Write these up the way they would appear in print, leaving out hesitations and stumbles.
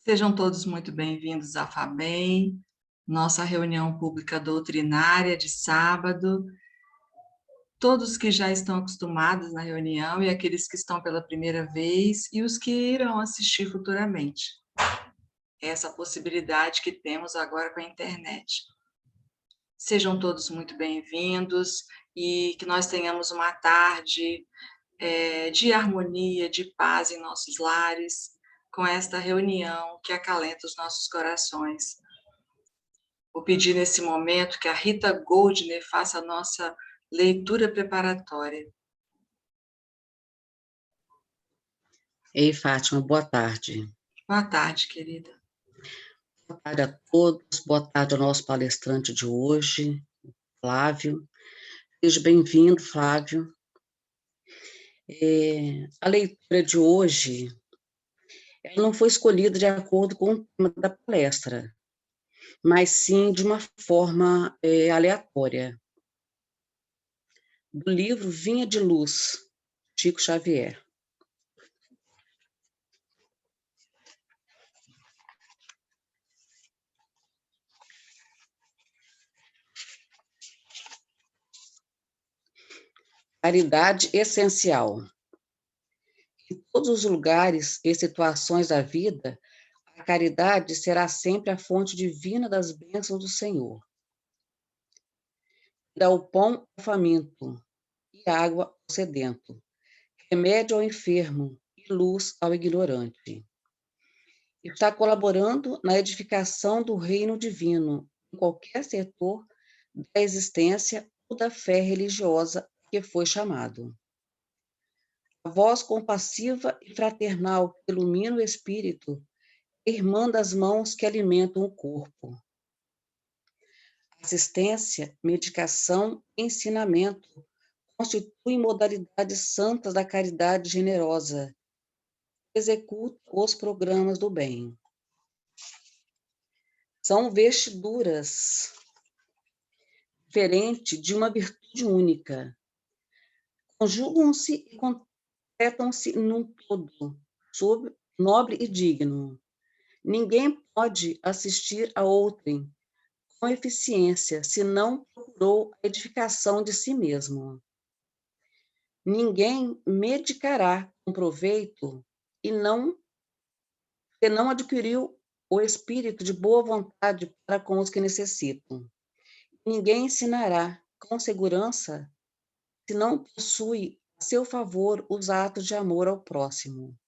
Sejam todos muito bem-vindos à FABEM, nossa reunião pública doutrinária de sábado. Todos que já estão acostumados na reunião e aqueles que estão pela primeira vez e os que irão assistir futuramente. Essa possibilidade que temos agora com a internet. Sejam todos muito bem-vindos e que nós tenhamos uma tarde de harmonia, de paz em nossos lares, com esta reunião que acalenta os nossos corações. Vou pedir nesse momento que a Rita Goldner faça a nossa leitura preparatória. Ei, Fátima, boa tarde. Boa tarde, querida. Boa tarde a todos, boa tarde ao nosso palestrante de hoje, Flávio. Seja bem-vindo, Flávio. A leitura de hoje, ela não foi escolhida de acordo com o tema da palestra, mas sim de uma forma aleatória. Do livro Vinha de Luz, Chico Xavier. Caridade essencial. Em todos os lugares e situações da vida, a caridade será sempre a fonte divina das bênçãos do Senhor. Dá o pão ao faminto e água ao sedento, remédio ao enfermo e luz ao ignorante. Está colaborando na edificação do reino divino em qualquer setor da existência ou da fé religiosa que foi chamado. A voz compassiva e fraternal que ilumina o espírito, irmã das mãos que alimentam o corpo. Assistência, medicação e ensinamento constituem modalidades santas da caridade generosa. Executa os programas do bem. São vestiduras diferentes de uma virtude única. Conjugam-se e completam-se num todo, nobre e digno. Ninguém pode assistir a outrem com eficiência se não procurou a edificação de si mesmo. Ninguém medicará com proveito se não adquiriu o espírito de boa vontade para com os que necessitam. Ninguém ensinará com segurança se não possui a seu favor os atos de amor ao próximo,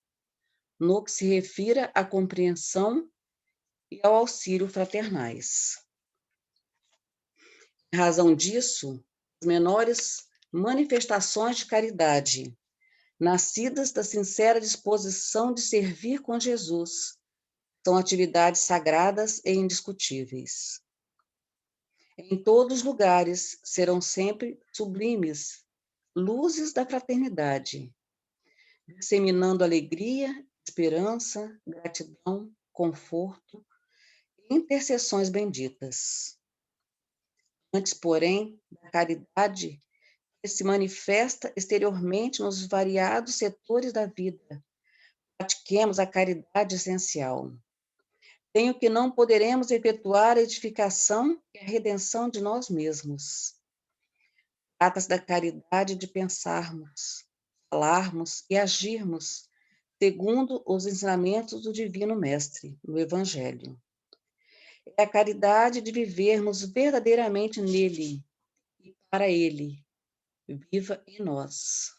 no que se refira à compreensão e ao auxílio fraternais. Em razão disso, as menores manifestações de caridade, nascidas da sincera disposição de servir com Jesus, são atividades sagradas e indiscutíveis. Em todos os lugares serão sempre sublimes luzes da fraternidade, disseminando alegria, esperança, gratidão, conforto e intercessões benditas. Antes, porém, da caridade que se manifesta exteriormente nos variados setores da vida, pratiquemos a caridade essencial. Tenho que não poderemos efetuar a edificação e a redenção de nós mesmos. Trata-se da caridade de pensarmos, falarmos e agirmos segundo os ensinamentos do Divino Mestre, no Evangelho. É a caridade de vivermos verdadeiramente nele e para ele, viva em nós.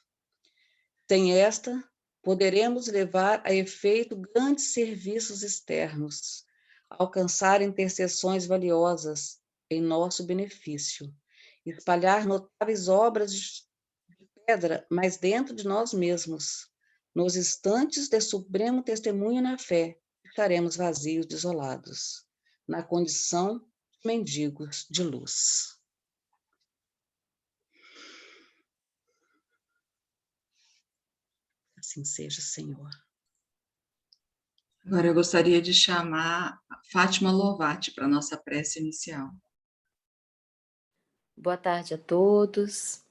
Sem esta, poderemos levar a efeito grandes serviços externos, alcançar intercessões valiosas em nosso benefício, espalhar notáveis obras de pedra, mas dentro de nós mesmos, nos instantes de supremo testemunho na fé, ficaremos vazios, desolados, na condição de mendigos de luz. Assim seja, Senhor. Agora eu gostaria de chamar a Fátima Lovati para a nossa prece inicial. Boa tarde a todos.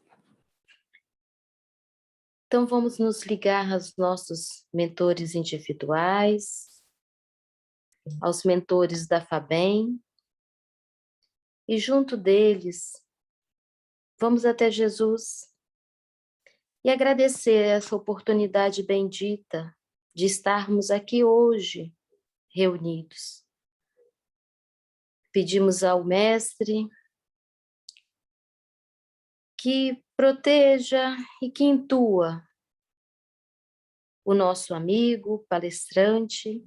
Então, vamos nos ligar aos nossos mentores individuais, aos mentores da FABEM, e junto deles, vamos até Jesus e agradecer essa oportunidade bendita de estarmos aqui hoje reunidos. Pedimos ao Mestre que proteja e que intua o nosso amigo palestrante,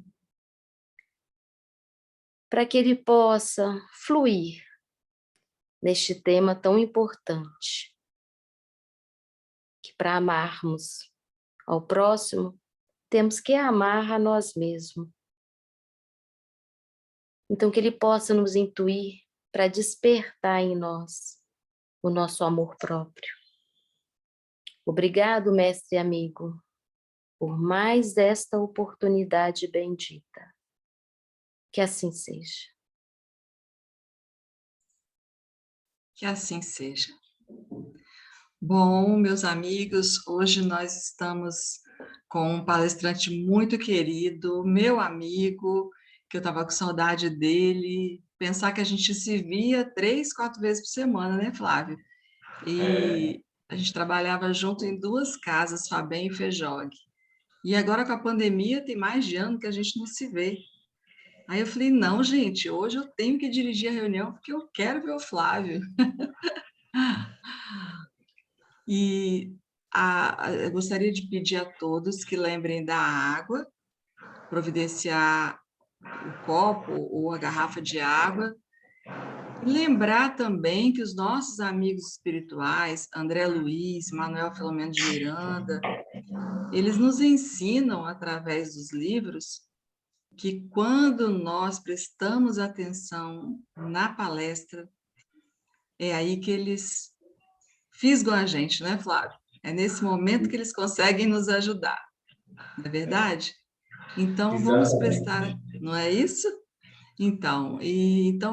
para que ele possa fluir neste tema tão importante, que para amarmos ao próximo, temos que amar a nós mesmos. Então, que ele possa nos intuir para despertar em nós o nosso amor próprio. Obrigado, mestre e amigo, por mais esta oportunidade bendita. Que assim seja. Que assim seja. Bom, meus amigos, hoje nós estamos com um palestrante muito querido, meu amigo, que eu estava com saudade dele. Pensar que a gente se via 3, 4 vezes por semana, né, Flávio? E a gente trabalhava junto em 2 casas, Fabem e Fejogue. E agora com a pandemia tem mais de ano que a gente não se vê. Aí eu falei, não, gente, hoje eu tenho que dirigir a reunião porque eu quero ver o Flávio. E eu gostaria de pedir a todos que lembrem da água, providenciar o copo ou a garrafa de água. E lembrar também que os nossos amigos espirituais, André Luiz, Manuel Filomeno de Miranda, eles nos ensinam, através dos livros, que quando nós prestamos atenção na palestra, é aí que eles fisgam a gente, né, Flávio? É nesse momento que eles conseguem nos ajudar, não é verdade? Então, vamos prestar, não é isso? Então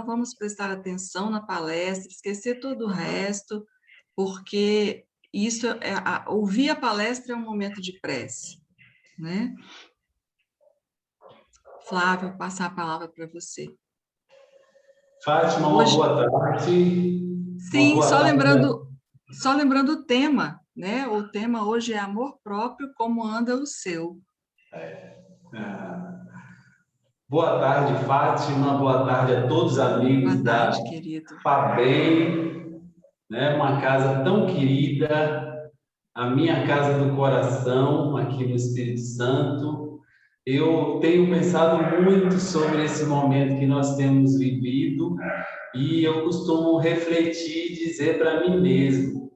vamos prestar atenção na palestra, esquecer todo o resto, porque isso ouvir a palestra é um momento de prece, né? Flávio, vou passar a palavra para você. Fátima, uma boa tarde. Sim, só lembrando o tema, né? O tema hoje é amor próprio, como anda o seu. Boa tarde, Fátima. Boa tarde a todos os amigos Boa tarde, querido. FABEM, né? Uma casa tão querida, a minha casa do coração, aqui no Espírito Santo. Eu tenho pensado muito sobre esse momento que nós temos vivido e eu costumo refletir e dizer para mim mesmo: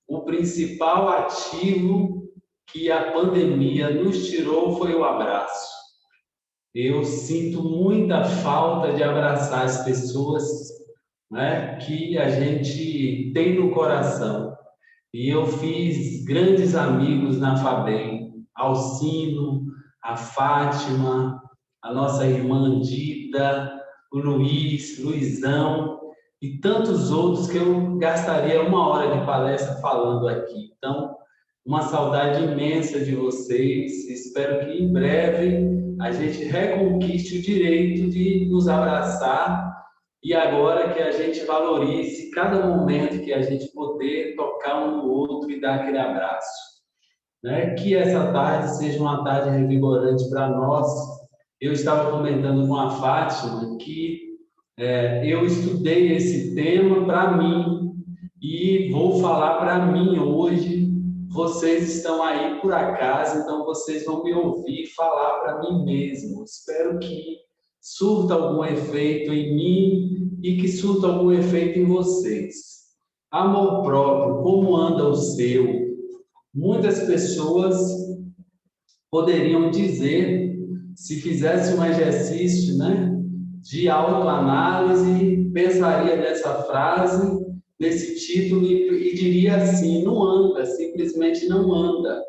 o principal ativo que a pandemia nos tirou foi o abraço. Eu sinto muita falta de abraçar as pessoas, né, que a gente tem no coração. E eu fiz grandes amigos na FABEM, Alcino, a Fátima, a nossa irmã Dida, o Luiz, Luizão e tantos outros que eu gastaria 1 hora de palestra falando aqui. Então, uma saudade imensa de vocês. Espero que em breve a gente reconquiste o direito de nos abraçar e agora que a gente valorize cada momento que a gente poder tocar um no outro e dar aquele abraço, né? Que essa tarde seja uma tarde revigorante para nós. Eu estava comentando com a Fátima que eu estudei esse tema para mim e vou falar para mim hoje. Vocês estão aí por acaso, então vocês vão me ouvir falar para mim mesmo. Espero que surta algum efeito em mim e que surta algum efeito em vocês. Amor próprio, como anda o seu? Muitas pessoas poderiam dizer, se fizesse um exercício, né, de autoanálise, pensaria nessa frase, nesse título e diria assim: não anda, simplesmente não anda.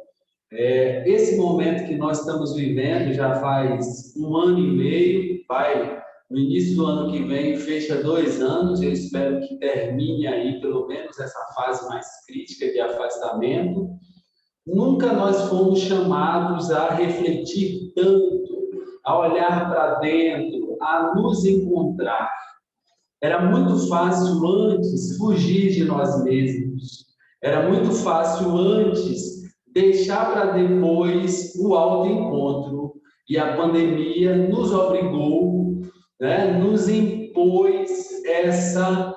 Esse momento que nós estamos vivendo já faz 1 ano e meio, vai no início do ano que vem, fecha 2 anos, eu espero que termine aí pelo menos essa fase mais crítica de afastamento. Nunca nós fomos chamados a refletir tanto, a olhar para dentro, a nos encontrar. Era muito fácil antes fugir de nós mesmos. Era muito fácil antes deixar para depois o autoencontro. E a pandemia nos obrigou, né, nos impôs essa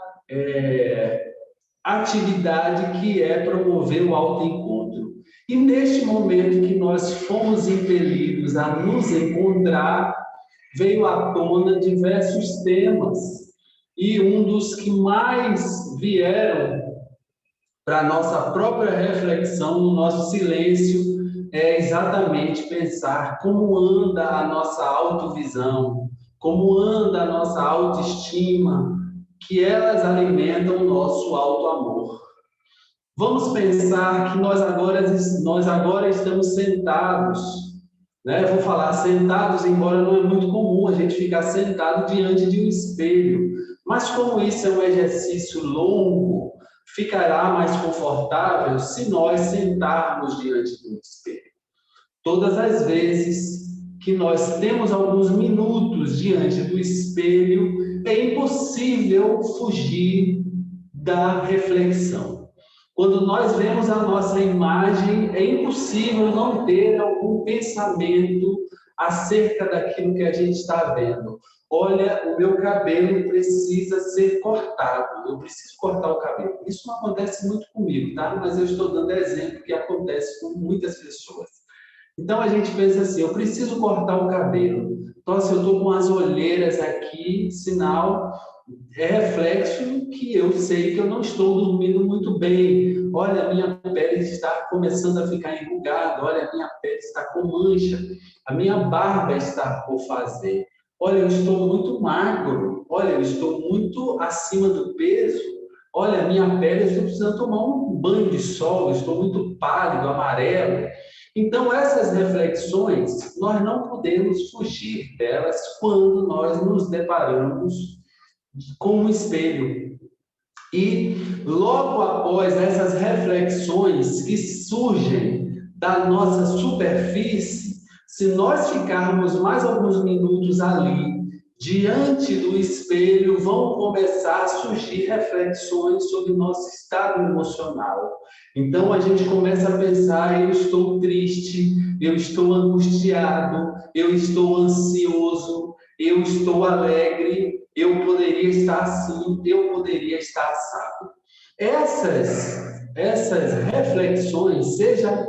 atividade que é promover o autoencontro. E neste momento que nós fomos impelidos a nos encontrar, veio à tona diversos temas. E um dos que mais vieram para a nossa própria reflexão, no nosso silêncio, é exatamente pensar como anda a nossa autovisão, como anda a nossa autoestima, que elas alimentam o nosso autoamor. Vamos pensar que nós agora estamos sentados, né? Vou falar sentados, embora não é muito comum a gente ficar sentado diante de um espelho, mas como isso é um exercício longo, ficará mais confortável se nós sentarmos diante do espelho. Todas as vezes que nós temos alguns minutos diante do espelho, é impossível fugir da reflexão. Quando nós vemos a nossa imagem, é impossível não ter algum pensamento acerca daquilo que a gente está vendo. Olha, o meu cabelo precisa ser cortado, eu preciso cortar o cabelo. Isso não acontece muito comigo, tá? Mas eu estou dando exemplo que acontece com muitas pessoas. Então a gente pensa assim, eu preciso cortar o cabelo. Então, se eu estou com as olheiras aqui, sinal, é reflexo que eu sei que eu não estou dormindo muito bem. Olha, a minha pele está começando a ficar enrugada. Olha, a minha pele está com mancha. A minha barba está por fazer. Olha, eu estou muito magro. Olha, eu estou muito acima do peso. Olha, a minha pele, eu estou precisando tomar um banho de sol. Eu estou muito pálido, amarelo. Então, essas reflexões, nós não podemos fugir delas quando nós nos deparamos com um espelho. E logo após essas reflexões que surgem da nossa superfície, se nós ficarmos mais alguns minutos ali, diante do espelho, vão começar a surgir reflexões sobre o nosso estado emocional. Então a gente começa a pensar, eu estou triste, eu estou angustiado, eu estou ansioso, eu estou alegre, eu poderia estar assim, eu poderia estar assado. Essas reflexões, seja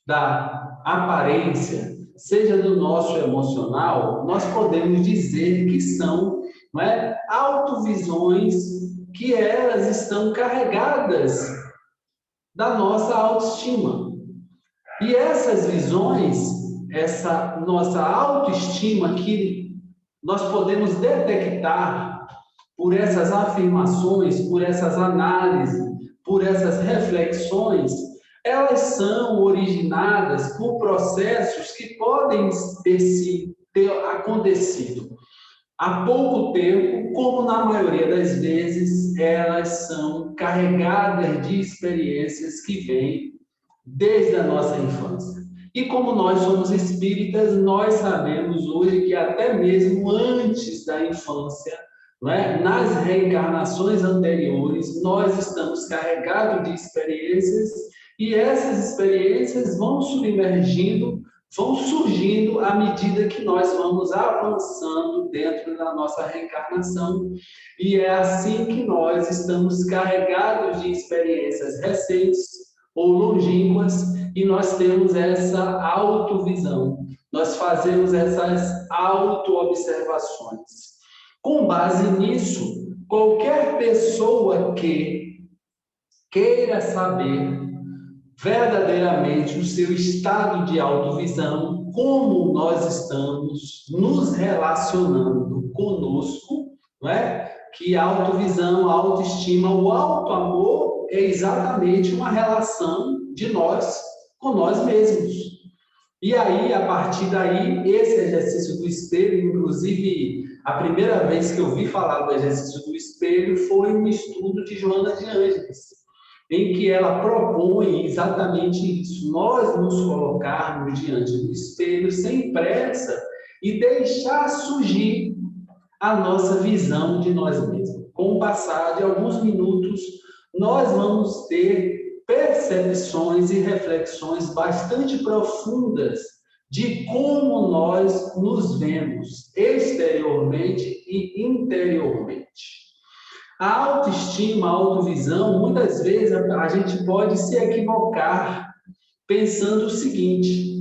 da aparência, seja do nosso emocional, nós podemos dizer que são, não é, autovisões que elas estão carregadas da nossa autoestima. E essas visões, essa nossa autoestima que nós podemos detectar por essas afirmações, por essas análises, por essas reflexões, elas são originadas por processos que podem ter acontecido há pouco tempo, como na maioria das vezes, elas são carregadas de experiências que vêm desde a nossa infância. E como nós somos espíritas, nós sabemos hoje que até mesmo antes da infância, não é? Nas reencarnações anteriores, nós estamos carregados de experiências e essas experiências vão submergindo, vão surgindo à medida que nós vamos avançando dentro da nossa reencarnação. E é assim que nós estamos carregados de experiências recentes ou longínquas e nós temos essa autovisão. Nós fazemos essas auto-observações. Com base nisso, qualquer pessoa que queira saber verdadeiramente o seu estado de autovisão, como nós estamos nos relacionando conosco, não é? Que a autovisão, a autoestima, o autoamor é exatamente uma relação de nós com nós mesmos. E aí, a partir daí, esse exercício do espelho, inclusive, a primeira vez que eu vi falar do exercício do espelho foi no estudo de Joana de Ângeles, em que ela propõe exatamente isso, nós nos colocarmos diante do espelho sem pressa e deixar surgir a nossa visão de nós mesmos. Com o passar de alguns minutos, nós vamos ter percepções e reflexões bastante profundas de como nós nos vemos exteriormente e interiormente. A autoestima, a autovisão, muitas vezes a gente pode se equivocar pensando o seguinte: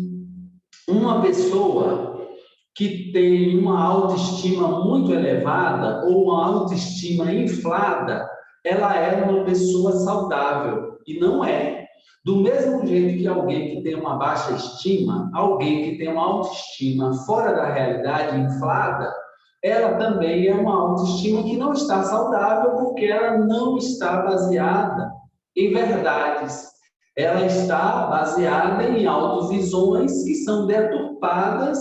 uma pessoa que tem uma autoestima muito elevada ou uma autoestima inflada, ela é uma pessoa saudável, e não é. Do mesmo jeito que alguém que tem uma baixa estima, alguém que tem uma autoestima fora da realidade, inflada, ela também é uma autoestima que não está saudável, porque ela não está baseada em verdades. Ela está baseada em autovisões que são deturpadas,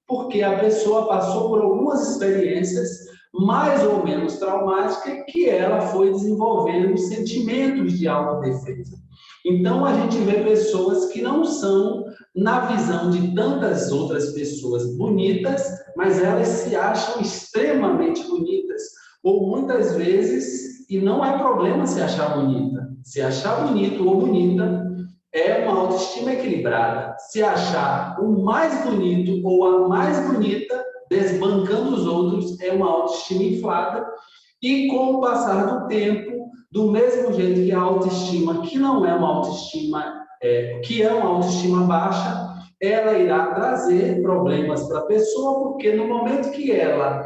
porque a pessoa passou por algumas experiências mais ou menos traumáticas que ela foi desenvolvendo sentimentos de autodefesa. Então, a gente vê pessoas que não são, na visão de tantas outras pessoas, bonitas, mas elas se acham extremamente bonitas. Ou muitas vezes, e não é problema se achar bonita. Se achar bonito ou bonita, é uma autoestima equilibrada. Se achar o mais bonito ou a mais bonita, desbancando os outros, é uma autoestima inflada. E com o passar do tempo, do mesmo jeito que a autoestima, que não é uma autoestima, que é uma autoestima baixa, ela irá trazer problemas para a pessoa, porque no momento que ela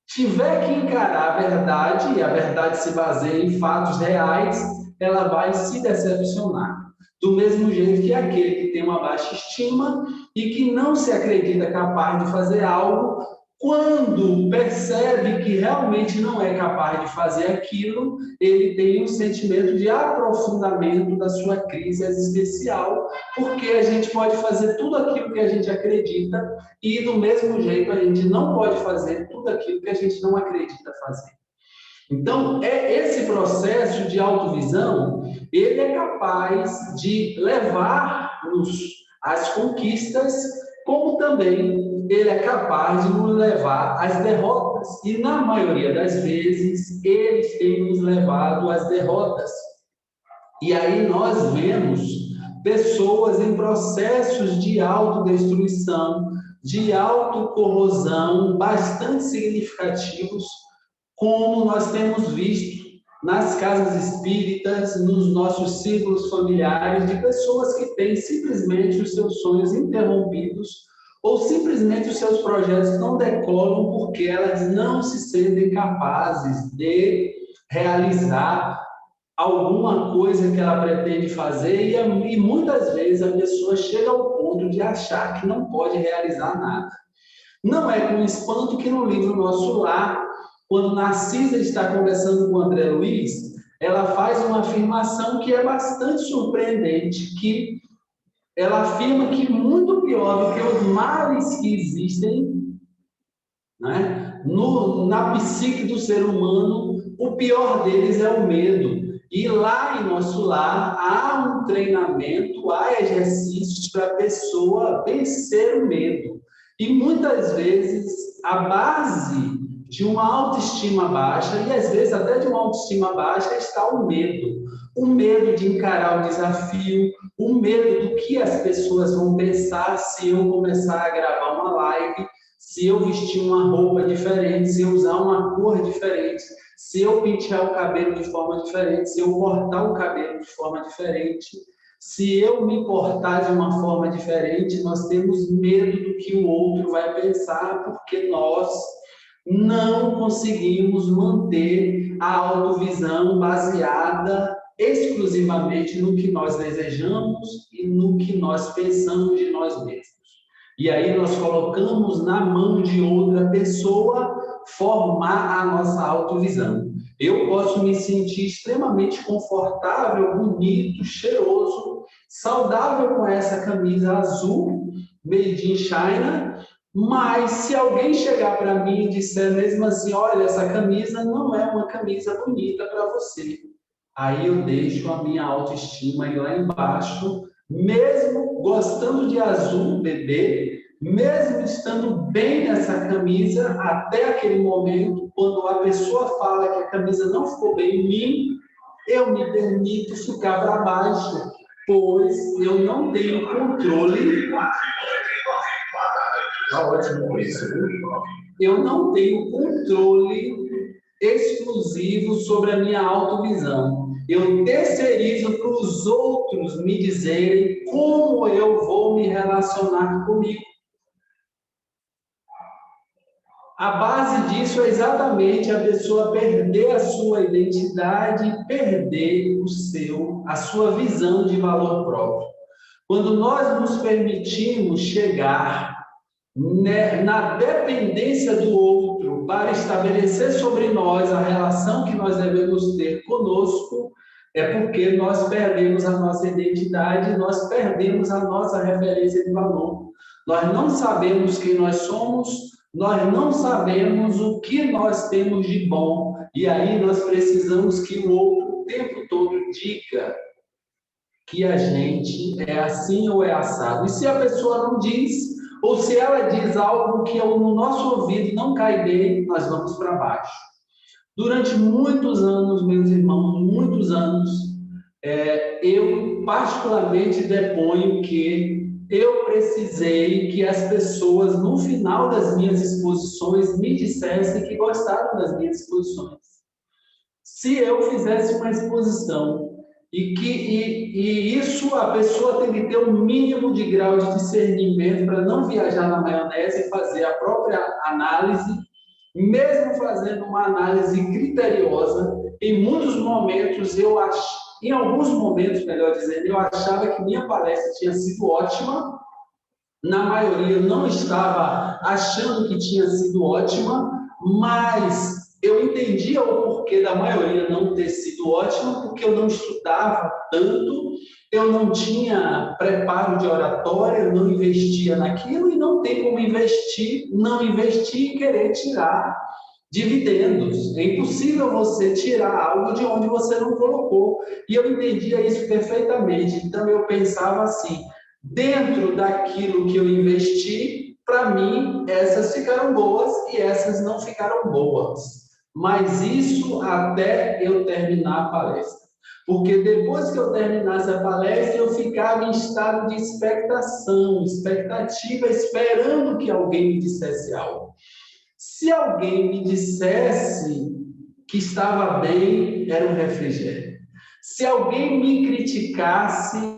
tiver que encarar a verdade, e a verdade se baseia em fatos reais, ela vai se decepcionar. Do mesmo jeito que aquele que tem uma baixa estima e que não se acredita capaz de fazer algo, quando percebe que realmente não é capaz de fazer aquilo, ele tem um sentimento de aprofundamento da sua crise existencial, porque a gente pode fazer tudo aquilo que a gente acredita e, do mesmo jeito, a gente não pode fazer tudo aquilo que a gente não acredita fazer. Então, esse processo de autovisão, ele é capaz de levar-nos às conquistas, como também ele é capaz de nos levar às derrotas. E, na maioria das vezes, eles têm nos levado às derrotas. E aí nós vemos pessoas em processos de autodestruição, de autocorrosão bastante significativos, como nós temos visto nas casas espíritas, nos nossos círculos familiares, de pessoas que têm simplesmente os seus sonhos interrompidos ou simplesmente os seus projetos não decolam porque elas não se sentem capazes de realizar alguma coisa que ela pretende fazer e muitas vezes a pessoa chega ao ponto de achar que não pode realizar nada. Não é com espanto que no livro Nosso Lar, quando Narcisa está conversando com André Luiz, ela faz uma afirmação que é bastante surpreendente, que ela afirma que muito pior do que os males que existem, né, na psique do ser humano, o pior deles é o medo. E lá em Nosso Lar há um treinamento, há exercícios para a pessoa vencer o medo. E muitas vezes a base de uma autoestima baixa, e às vezes até de uma autoestima baixa, está o medo. O medo de encarar o desafio, o medo do que as pessoas vão pensar se eu começar a gravar uma live, se eu vestir uma roupa diferente, se eu usar uma cor diferente, se eu pentear o cabelo de forma diferente, se eu cortar o cabelo de forma diferente, se eu me portar de uma forma diferente. Nós temos medo do que o outro vai pensar, porque nós não conseguimos manter a autovisão baseada exclusivamente no que nós desejamos e no que nós pensamos de nós mesmos. E aí nós colocamos na mão de outra pessoa formar a nossa autovisão. Eu posso me sentir extremamente confortável, bonito, cheiroso, saudável com essa camisa azul, made in China, mas se alguém chegar para mim e disser mesmo assim, olha, essa camisa não é uma camisa bonita para você, aí eu deixo a minha autoestima ir lá embaixo, mesmo gostando de azul, bebê, mesmo estando bem nessa camisa, até aquele momento, quando a pessoa fala que a camisa não ficou bem em mim, eu me permito ficar para baixo, pois eu não tenho controle. Tá ótimo isso, viu? Eu não tenho controle exclusivo sobre a minha autovisão. Eu terceirizo para os outros me dizerem como eu vou me relacionar comigo. A base disso é exatamente a pessoa perder a sua identidade e perder a sua visão de valor próprio. Quando nós nos permitimos chegar na dependência do outro para estabelecer sobre nós a relação que nós devemos ter conosco, é porque nós perdemos a nossa identidade, nós perdemos a nossa referência de valor. Nós não sabemos quem nós somos, nós não sabemos o que nós temos de bom, e aí nós precisamos que o outro o tempo todo diga que a gente é assim ou é assado. E se a pessoa não diz, ou se ela diz algo que no nosso ouvido não cai bem, nós vamos para baixo. Durante muitos anos, meus irmãos, muitos anos, eu particularmente deponho que eu precisei que as pessoas, no final das minhas exposições, me dissessem que gostaram das minhas exposições. Se eu fizesse uma exposição e isso a pessoa tem que ter um mínimo de grau de discernimento para não viajar na maionese e fazer a própria análise, mesmo fazendo uma análise criteriosa, em muitos momentos em alguns momentos, melhor dizendo, eu achava que minha palestra tinha sido ótima, na maioria eu não estava achando que tinha sido ótima, mas eu entendia o porquê da maioria não ter sido ótima, porque eu não estudava tanto, eu não tinha preparo de oratória, eu não investia naquilo, e não tem como não investir e querer tirar dividendos. É impossível você tirar algo de onde você não colocou. E eu entendia isso perfeitamente. Então eu pensava assim, dentro daquilo que eu investi, para mim, essas ficaram boas e essas não ficaram boas. Mas isso até eu terminar a palestra. Porque depois que eu terminasse a palestra, eu ficava em estado de expectativa, esperando que alguém me dissesse algo. Se alguém me dissesse que estava bem, era um refrigério. Se alguém me criticasse,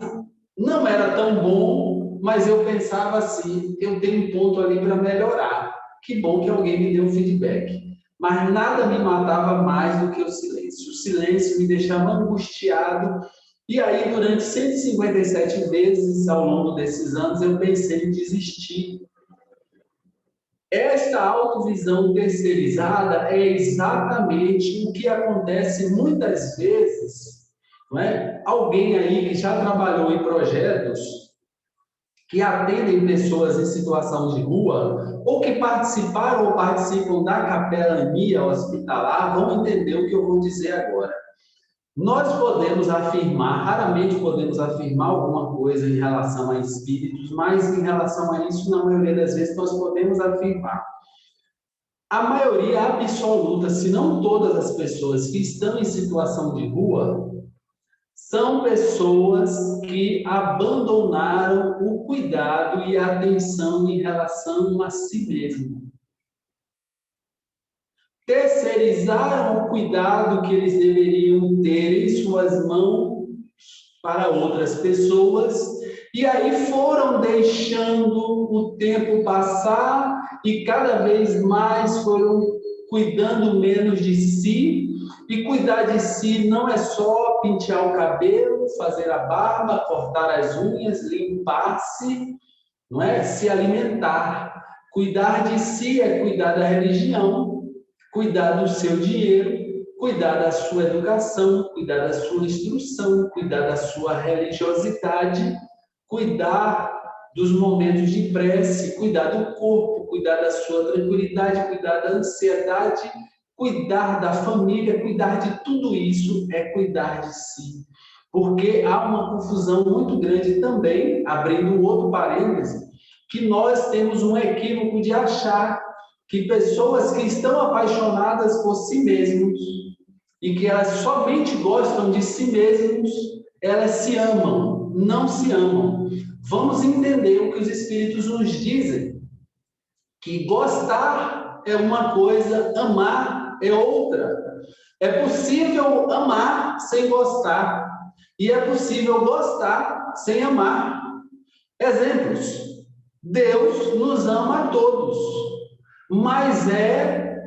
não era tão bom, mas eu pensava assim, eu tenho um ponto ali para melhorar. Que bom que alguém me deu um feedback. Mas nada me matava mais do que o silêncio. O silêncio me deixava angustiado. E aí, durante 157 vezes ao longo desses anos, eu pensei em desistir. Esta autovisão terceirizada é exatamente o que acontece muitas vezes, não é? Alguém aí que já trabalhou em projetos que atendem pessoas em situação de rua, ou que participaram ou participam da capelania hospitalar, vão entender o que eu vou dizer agora. Nós podemos afirmar, raramente podemos afirmar alguma coisa em relação a espíritos, mas em relação a isso, na maioria das vezes, nós podemos afirmar. A maioria absoluta, se não todas as pessoas que estão em situação de rua, são pessoas que abandonaram o cuidado e a atenção em relação a si mesmo. Terceirizaram o cuidado que eles deveriam ter em suas mãos para outras pessoas, e aí foram deixando o tempo passar e cada vez mais foram cuidando menos de si. E cuidar de si não é só pentear o cabelo, fazer a barba, cortar as unhas, limpar-se, não é? Se alimentar. Cuidar de si é cuidar da religião, cuidar do seu dinheiro, cuidar da sua educação, cuidar da sua instrução, cuidar da sua religiosidade, cuidar dos momentos de prece, cuidar do corpo, cuidar da sua tranquilidade, cuidar da ansiedade, cuidar da família, cuidar de tudo isso é cuidar de si. Porque há uma confusão muito grande também, abrindo um outro parêntese, que nós temos um equívoco de achar que pessoas que estão apaixonadas por si mesmos e que elas somente gostam de si mesmos, elas se amam, não se amam. Vamos entender o que os Espíritos nos dizem, que gostar é uma coisa, amar é outra. É possível amar sem gostar, e é possível gostar sem amar. Exemplos: Deus nos ama a todos, mas é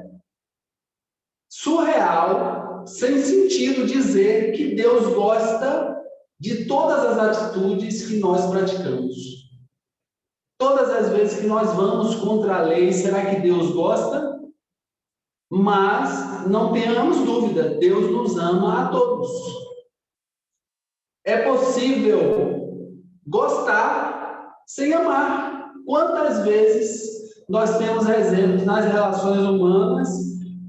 surreal, sem sentido dizer que Deus gosta de todas as atitudes que nós praticamos. Todas as vezes que nós vamos contra a lei, será que Deus gosta? Mas não tenhamos dúvida, Deus nos ama a todos. É possível gostar sem amar. Quantas vezes nós temos exemplos nas relações humanas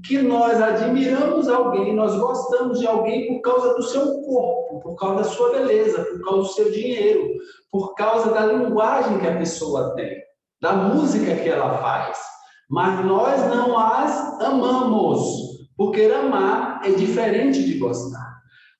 que nós admiramos alguém, nós gostamos de alguém por causa do seu corpo, por causa da sua beleza, por causa do seu dinheiro, por causa da linguagem que a pessoa tem, da música que ela faz. Mas nós não as amamos, porque amar é diferente de gostar.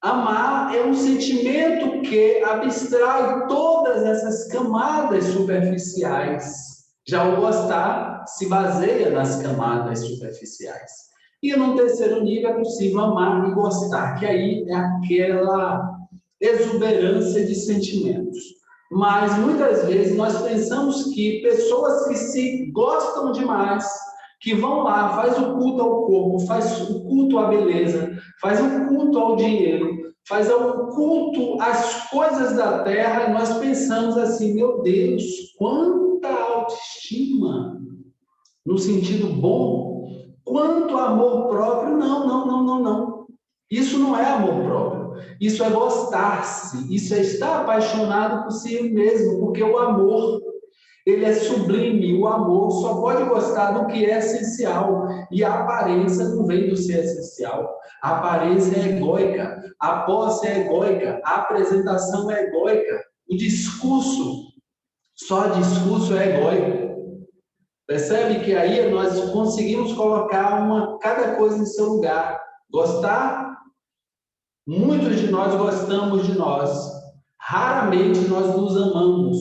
Amar é um sentimento que abstrai todas essas camadas superficiais. Já o gostar se baseia nas camadas superficiais. E num terceiro nível é possível amar e gostar, que aí é aquela exuberância de sentimentos. Mas muitas vezes nós pensamos que pessoas que se gostam demais, que vão lá, faz o culto ao corpo, faz o culto à beleza, faz o culto ao dinheiro, faz o culto às coisas da terra, e nós pensamos assim: meu Deus, quanta autoestima, no sentido bom, quanto amor próprio. Não. Isso não é amor próprio. Isso é gostar-se, isso é estar apaixonado por si mesmo, porque o amor, ele é sublime. O amor só pode gostar do que é essencial, e a aparência não vem do ser essencial. A aparência é egóica, a posse é egóica, a apresentação é egóica, o discurso, só discurso é egóico. Percebe que aí nós conseguimos colocar cada coisa em seu lugar. Gostar, muitos de nós gostamos de nós. Raramente nós nos amamos.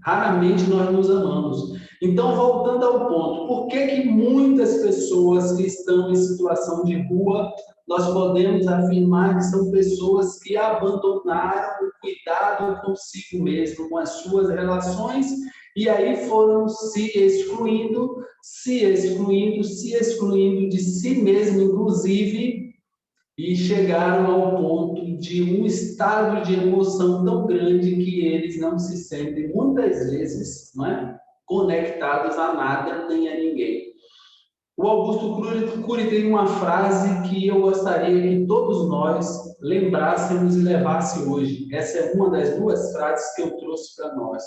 Raramente nós nos amamos. Então, voltando ao ponto, por que muitas pessoas que estão em situação de rua, nós podemos afirmar que são pessoas que abandonaram o cuidado consigo mesmo, com as suas relações, e aí foram se excluindo de si mesmo, inclusive, e chegaram ao ponto de um estado de emoção tão grande que eles não se sentem, muitas vezes, não é, conectados a nada nem a ninguém. O Augusto Cury tem uma frase que eu gostaria que todos nós lembrássemos e levássemos hoje. Essa é uma das duas frases que eu trouxe para nós.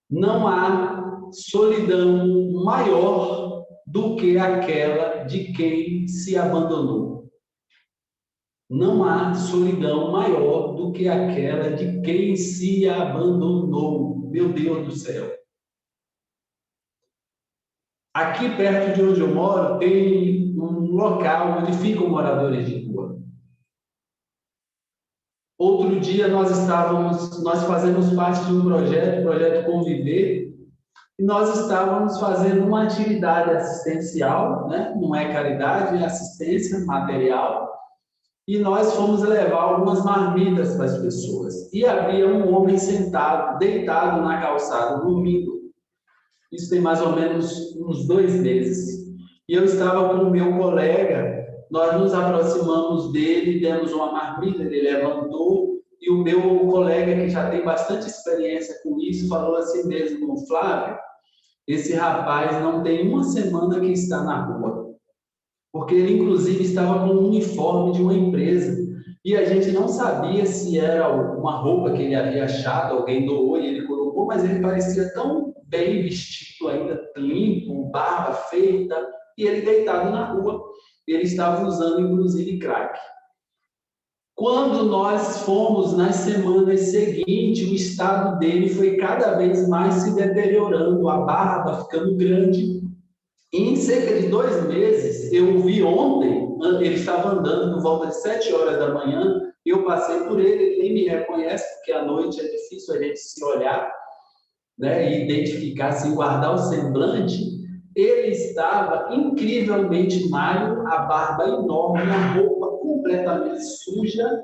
Não há solidão maior do que aquela de quem se abandonou. Não há solidão maior do que aquela de quem se abandonou. Meu Deus do céu. Aqui perto de onde eu moro tem um local onde ficam moradores de rua. Outro dia nós fazemos parte de um projeto, o projeto Conviver, e nós estávamos fazendo uma atividade assistencial, né? Não é caridade, é assistência material. E nós fomos levar algumas marmitas para as pessoas. E havia um homem sentado, deitado na calçada, dormindo. Isso tem mais ou menos uns 2 meses. E eu estava com o meu colega, nós nos aproximamos dele, demos uma marmita, ele levantou, e o meu colega, que já tem bastante experiência com isso, falou assim mesmo: Flávio, esse rapaz não tem uma semana que está na rua. Porque ele, inclusive, estava com um uniforme de uma empresa. E a gente não sabia se era uma roupa que ele havia achado, alguém doou e ele colocou, mas ele parecia tão bem vestido, ainda limpo, barba feita, e ele deitado na rua. Ele estava usando, inclusive, crack. Quando nós fomos nas semanas seguintes, o estado dele foi cada vez mais se deteriorando, a barba ficando grande. E em cerca de 2 meses, eu o vi ontem, ele estava andando por volta de 7 horas da manhã, eu passei por ele nem me reconhece, porque à noite é difícil a gente se olhar, né, e identificar, sem guardar o semblante. Ele estava incrivelmente magro, a barba enorme, a roupa completamente suja,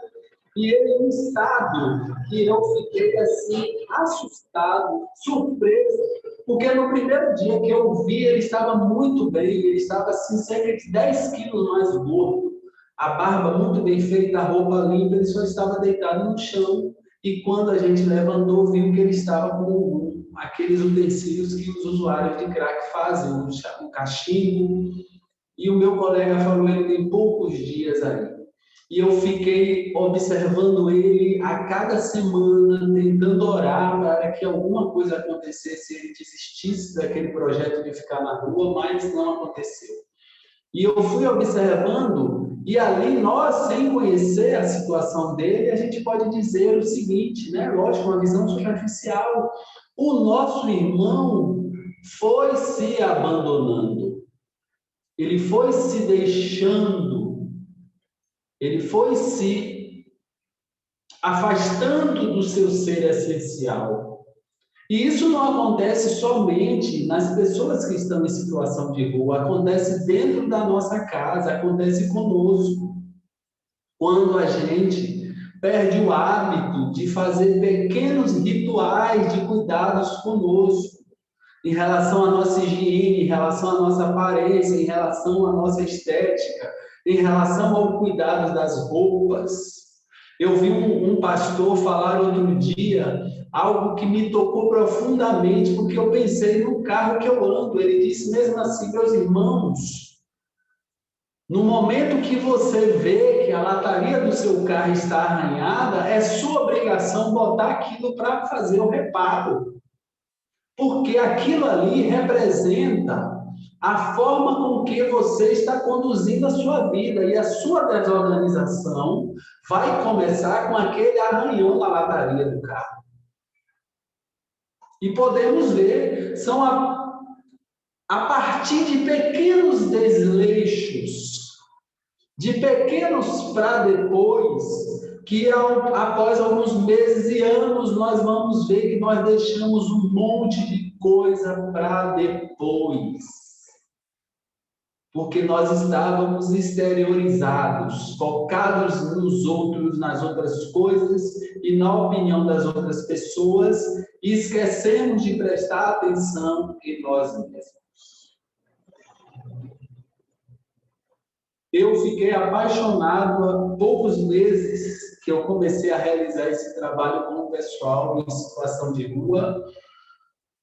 e ele em um estado que eu fiquei assim, assustado, surpreso, porque no primeiro dia que eu vi, ele estava muito bem, ele estava assim, cerca de 10 quilos mais gordo, a barba muito bem feita, a roupa limpa, ele só estava deitado no chão, e quando a gente levantou, viu que ele estava com aqueles utensílios que os usuários de crack fazem, um cachimbo, e o meu colega falou, ele tem poucos dias aí. E eu fiquei observando ele a cada semana, tentando orar para que alguma coisa acontecesse, ele desistisse daquele projeto de ficar na rua, mas não aconteceu. E eu fui observando, e ali nós, sem conhecer a situação dele, a gente pode dizer o seguinte, né? Lógico, uma visão superficial. O nosso irmão foi se abandonando, ele foi se deixando, ele foi se afastando do seu ser essencial. E isso não acontece somente nas pessoas que estão em situação de rua, acontece dentro da nossa casa, acontece conosco. Quando a gente perde o hábito de fazer pequenos rituais de cuidados conosco, em relação à nossa higiene, em relação à nossa aparência, em relação à nossa estética, em relação ao cuidado das roupas. Eu vi um pastor falar outro dia algo que me tocou profundamente, porque eu pensei no carro que eu ando. Ele disse mesmo assim, meus irmãos, no momento que você vê que a lataria do seu carro está arranhada, é sua obrigação botar aquilo para fazer o reparo. Porque aquilo ali representa a forma com que você está conduzindo a sua vida, e a sua desorganização vai começar com aquele arranhão na lataria do carro. E podemos ver, são a partir de pequenos desleixos, de pequenos para depois, que após alguns meses e anos nós vamos ver que nós deixamos um monte de coisa para depois. Porque nós estávamos exteriorizados, focados nos outros, nas outras coisas e na opinião das outras pessoas, e esquecemos de prestar atenção em nós mesmos. Eu fiquei apaixonado há poucos meses que eu comecei a realizar esse trabalho com o pessoal em situação de rua.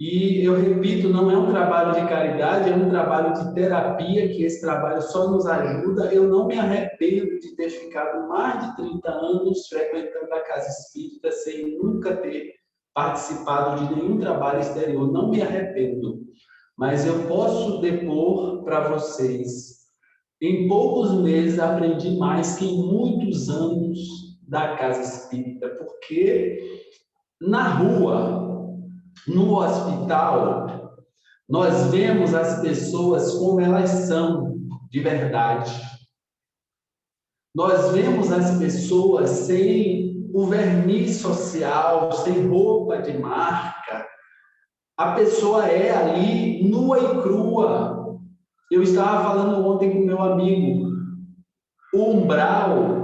E eu repito, não é um trabalho de caridade, é um trabalho de terapia, que esse trabalho só nos ajuda. Eu não me arrependo de ter ficado mais de 30 anos frequentando a casa espírita sem nunca ter participado de nenhum trabalho exterior. Não me arrependo. Mas eu posso depor para vocês. Em poucos meses aprendi mais que em muitos anos da casa espírita, porque na rua, no hospital, nós vemos as pessoas como elas são de verdade. Nós vemos as pessoas sem o verniz social, sem roupa de marca. A pessoa é ali nua e crua. Eu estava falando ontem com meu amigo, o umbral,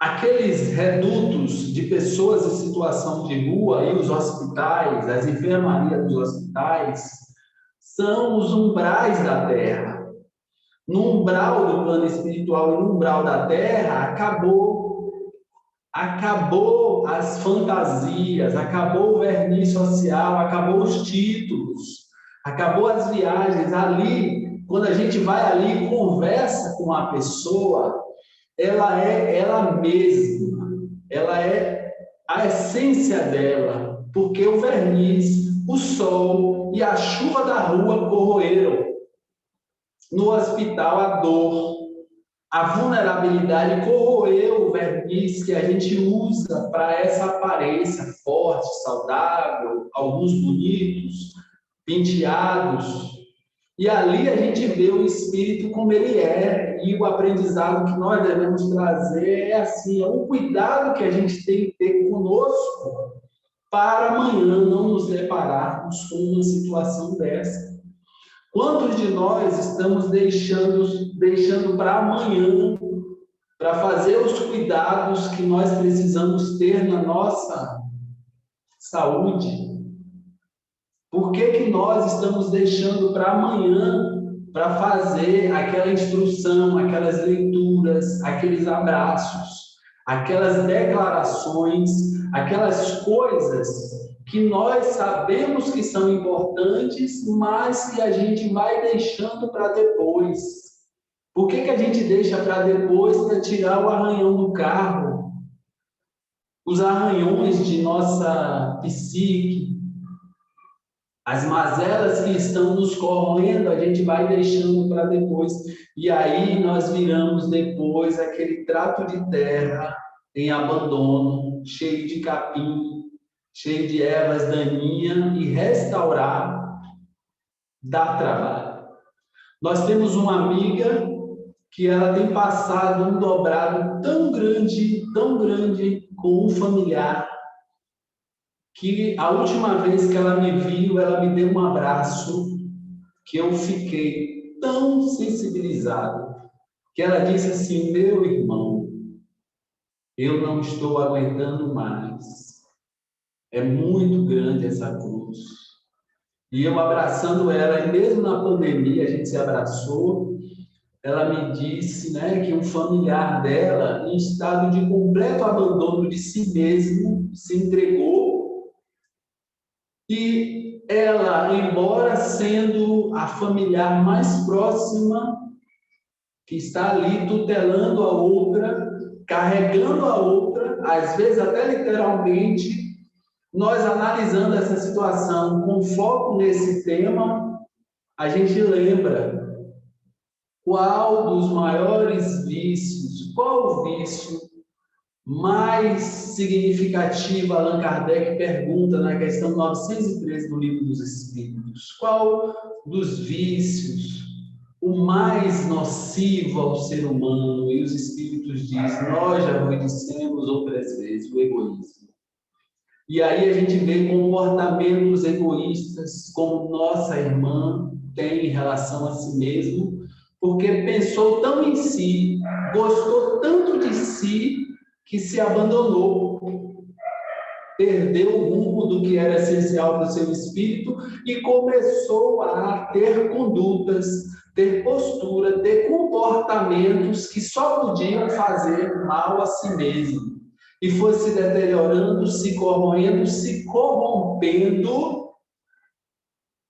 aqueles redutos de pessoas em situação de rua e os hospitais, as enfermarias dos hospitais, são os umbrais da Terra. No umbral do plano espiritual e no umbral da Terra, acabou as fantasias, acabou o verniz social, acabou os títulos, acabou as viagens. Ali, quando a gente vai ali e conversa com a pessoa, ela é ela mesma, ela é a essência dela, porque o verniz, o sol e a chuva da rua corroeram. No hospital, a vulnerabilidade corroeu o verniz que a gente usa para essa aparência forte, saudável, alguns bonitos, penteados. E ali a gente vê o espírito como ele é, e o aprendizado que nós devemos trazer é assim, é um cuidado que a gente tem que ter conosco para amanhã não nos depararmos com uma situação dessa. Quantos de nós estamos deixando para amanhã, para fazer os cuidados que nós precisamos ter na nossa saúde? Por que nós estamos deixando para amanhã, para fazer aquela instrução, aquelas leituras, aqueles abraços, aquelas declarações, aquelas coisas que nós sabemos que são importantes, mas que a gente vai deixando para depois? Por que a gente deixa para depois para tirar o arranhão do carro? Os arranhões de nossa psique, as mazelas que estão nos corroendo, a gente vai deixando para depois. E aí nós viramos depois aquele trato de terra em abandono, cheio de capim, cheio de ervas daninhas, e restaurar dá trabalho. Nós temos uma amiga que ela tem passado um dobrado tão grande com um familiar, que a última vez que ela me viu, ela me deu um abraço, que eu fiquei tão sensibilizado, que ela disse assim: meu irmão, eu não estou aguentando mais. É muito grande essa cruz. E eu abraçando ela, e mesmo na pandemia a gente se abraçou, ela me disse, né, que um familiar dela, em estado de completo abandono de si mesmo, se entregou. E ela, embora sendo a familiar mais próxima, que está ali tutelando a outra, carregando a outra, às vezes até literalmente, nós analisando essa situação com foco nesse tema, a gente lembra qual dos maiores vícios, qual o vício mais significativo, Allan Kardec pergunta na questão 913 do Livro dos Espíritos, qual dos vícios o mais nocivo ao ser humano? E os Espíritos dizem, nós já o dissemos outras vezes, o egoísmo. E aí a gente vê comportamentos egoístas como nossa irmã tem em relação a si mesmo, porque pensou tão em si, gostou tanto de si, que se abandonou, perdeu o rumo do que era essencial para o seu espírito e começou a ter condutas, ter postura, ter comportamentos que só podiam fazer mal a si mesmo. E foi se deteriorando, se corroendo, se corrompendo,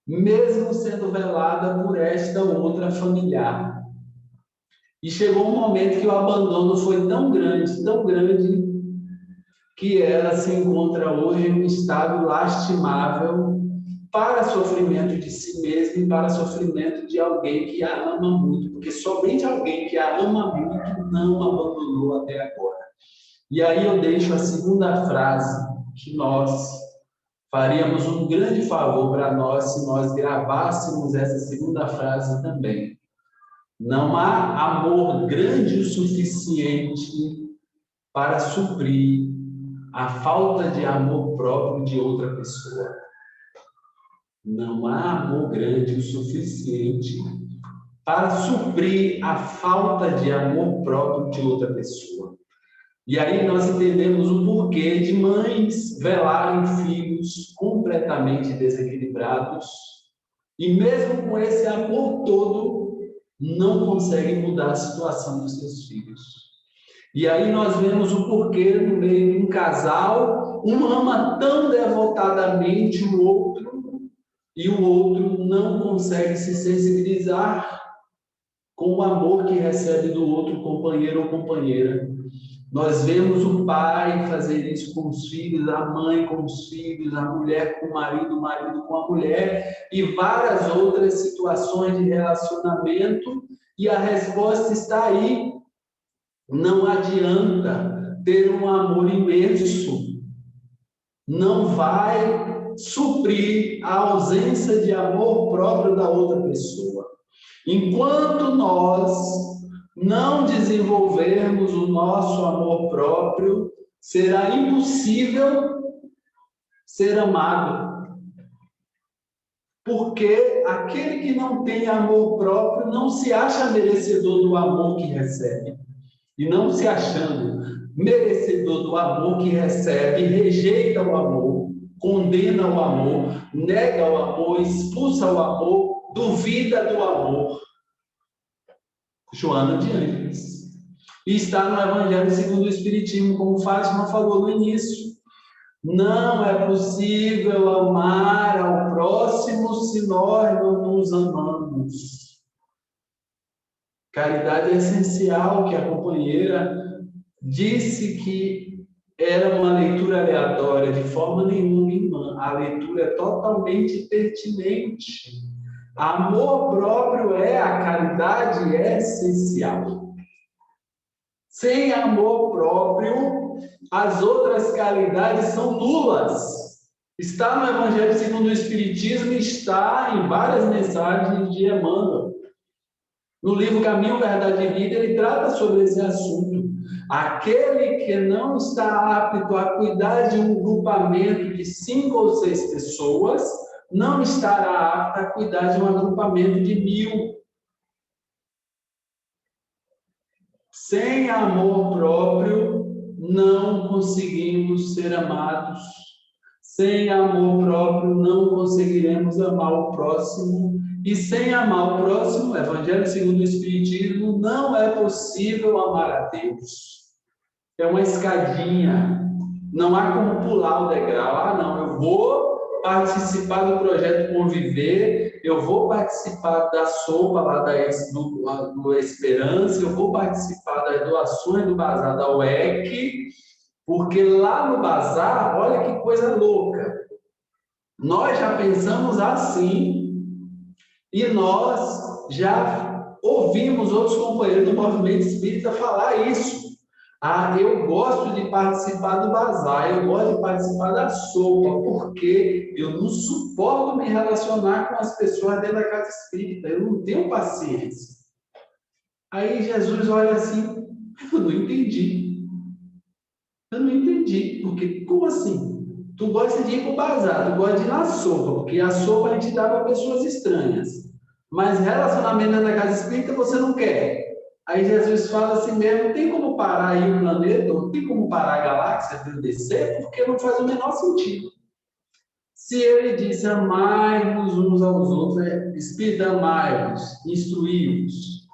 mesmo sendo velada por esta outra familiar. E chegou um momento que o abandono foi tão grande, que ela se encontra hoje em um estado lastimável para sofrimento de si mesma e para sofrimento de alguém que a ama muito, porque somente alguém que a ama muito não abandonou até agora. E aí eu deixo a segunda frase, que nós faríamos um grande favor para nós se nós gravássemos essa segunda frase também. Não há amor grande o suficiente para suprir a falta de amor próprio de outra pessoa. Não há amor grande o suficiente para suprir a falta de amor próprio de outra pessoa. E aí nós entendemos o porquê de mães velarem filhos completamente desequilibrados e mesmo com esse amor todo, não conseguem mudar a situação dos seus filhos. E aí nós vemos o porquê no meio de um casal, um ama tão devotadamente o outro e o outro não consegue se sensibilizar com o amor que recebe do outro companheiro ou companheira. Nós vemos o pai fazer isso com os filhos, a mãe com os filhos, a mulher com o marido com a mulher e várias outras situações de relacionamento, e a resposta está aí. Não adianta ter um amor imenso. Não vai suprir a ausência de amor próprio da outra pessoa. Enquanto nós não desenvolvermos o nosso amor próprio, será impossível ser amado. Porque aquele que não tem amor próprio não se acha merecedor do amor que recebe. E não se achando merecedor do amor que recebe, rejeita o amor, condena o amor, nega o amor, expulsa o amor, duvida do amor. Joana de Ângeles. E está no Evangelho segundo o Espiritismo, como Fátima falou no início. Não é possível amar ao próximo se nós não nos amamos. Caridade é essencial, que a companheira disse que era uma leitura aleatória, de forma nenhuma, irmã. A leitura é totalmente pertinente. Amor próprio a caridade é essencial. Sem amor próprio, as outras caridades são nulas. Está no Evangelho segundo o Espiritismo e está em várias mensagens de Emmanuel. No livro Caminho, Verdade e Vida, ele trata sobre esse assunto. Aquele que não está apto a cuidar de um grupamento de 5 ou 6 pessoas, não estará apto a cuidar de um agrupamento de 1000. Sem amor próprio, não conseguimos ser amados. Sem amor próprio, não conseguiremos amar o próximo. E sem amar o próximo, Evangelho segundo o Espiritismo, não é possível amar a Deus. É uma escadinha. Não há como pular o degrau. Não, eu vou participar do projeto Conviver, eu vou participar da sopa lá do Esperança, eu vou participar das doações do bazar da UEC, porque lá no bazar, olha que coisa louca. Nós já pensamos assim. E nós já ouvimos outros companheiros do movimento espírita falar isso. Eu gosto de participar do bazar, eu gosto de participar da sopa, porque eu não suporto me relacionar com as pessoas dentro da casa espírita, eu não tenho paciência. Aí Jesus olha assim, eu não entendi. Eu não entendi, porque como assim? Tu gosta de ir para o bazar, tu gosta de ir na sopa, porque a sopa a gente dá para pessoas estranhas. Mas relacionamento na casa espírita você não quer. Aí Jesus fala assim mesmo, tem como parar aí o planeta, não tem como parar a galáxia para descer, porque não faz o menor sentido. Se ele disse amai-vos uns aos outros, espírita amai-vos, instruí-vos.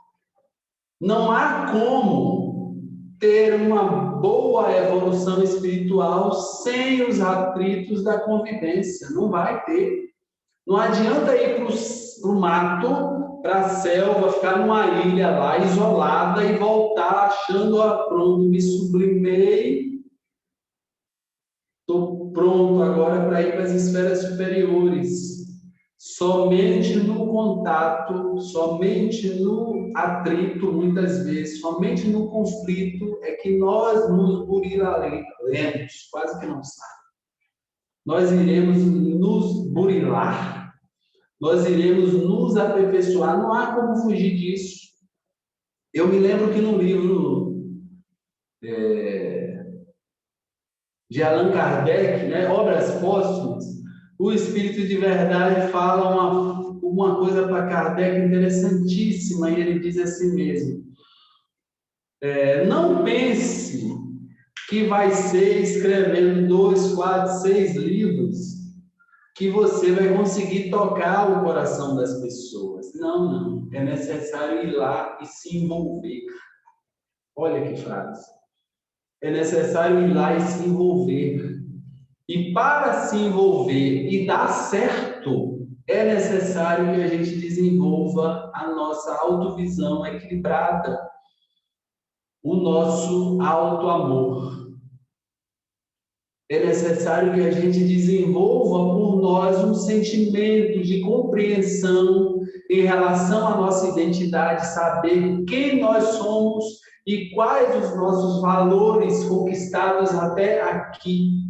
Não há como ter uma boa evolução espiritual sem os atritos da convivência. Não vai ter. Não adianta ir para o mato, para a selva, ficar numa ilha lá, isolada, e voltar achando, pronto, me sublimei, estou pronto agora para ir para as esferas superiores. Somente no contato, somente no atrito, muitas vezes, somente no conflito, é que nós nos burilaremos, quase que não sabe. Nós iremos nos burilar. Nós iremos nos aperfeiçoar, não há como fugir disso. Eu me lembro que no livro de Allan Kardec, né, Obras Póstumas, o Espírito de Verdade fala uma coisa para Kardec interessantíssima, e ele diz assim mesmo, não pense que vai ser escrevendo 2, 4, 6 livros que você vai conseguir tocar o coração das pessoas. Não. É necessário ir lá e se envolver. Olha que frase. É necessário ir lá e se envolver. E para se envolver e dar certo, é necessário que a gente desenvolva a nossa autovisão equilibrada, o nosso autoamor. É necessário que a gente desenvolva por nós um sentimento de compreensão em relação à nossa identidade, saber quem nós somos E quais os nossos valores conquistados até aqui?